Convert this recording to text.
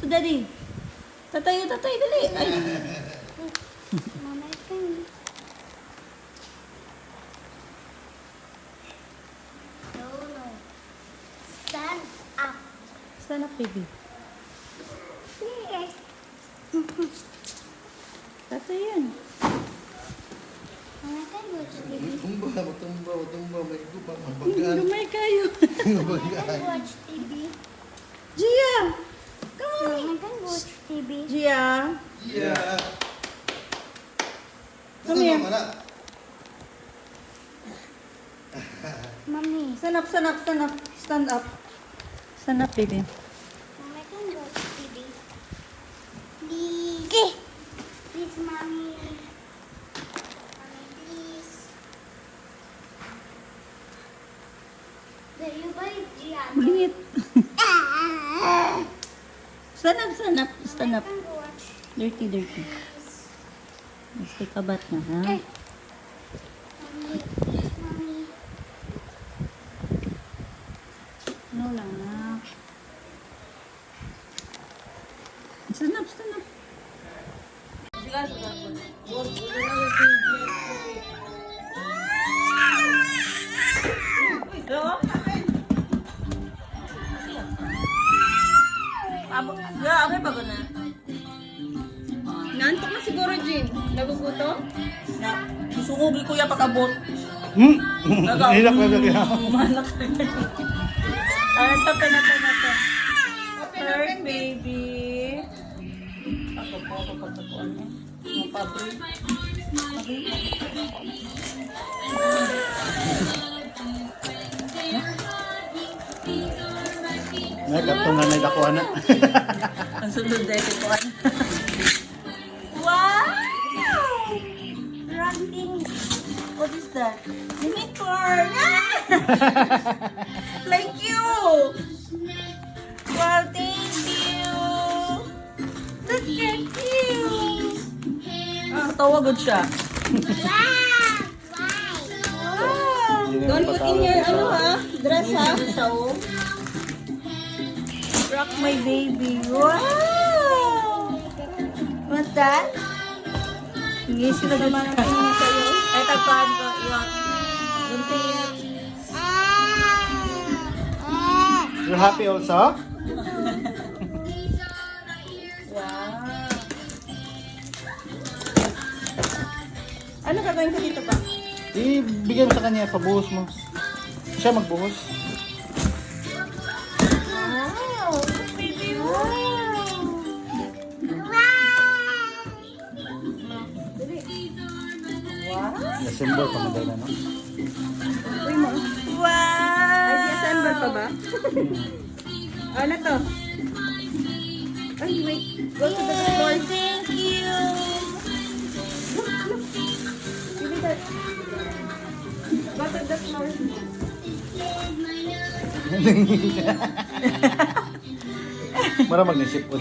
daddy. Tatay, dali. Ay. Mama, I can. No. Stand up. Stand up, baby. Yes. Tatay yan. Mama, I can watch TV. Tumba. May gupa, mabagaan. Lumay kayo. Mama, I can watch TV. Gia! Come on. Mama, I can watch TV. Gia! Yeah. Come here. Mommy. Stand up. Stand up. Stand up, baby. Mama, I can watch TV. Please. Please, mommy. Mommy, please. Will you buy Gianna? Ulit. Stand up. Stand Mama, up. I can watch. Dirty. Please. Let's take a bath na, ha? Mommy, please, mommy. No lang, ha? Stand up. Abay pa ko na. Naantok na siguro, Jim. Nagugutom? Na, susugugi kuya pag-abot. Hilak na kaya. Malak na. Ito. Third baby. Ako po, pagkakuan niya. Mapabri. May katong na may dakuha na. Ang sunod dahil kuan. Wow! Ranting. What is that? Unicorn! Thank you! Wow, thank you! Look at you! Ah, tawagod siya. Wow! Don't put in your dress ha? Rock my baby. Wow! What's that? Sige, sila naman ang tingin sa'yo. Ay, tagpahan ko. Iwan. Gunting. You happy also? Wow. Ano gagawin ko dito pa? Ibigay mo sa kanya, pabuhos mo. Siya magbuhos. Wow! Baby, wow! Wow! December pa madala, no? Uy mo. Wow! Ay, December pa ba? Ano to? Ay, wait. Go to the store. Thank you! Give me that. Go to the store. Mara mag-isip ko.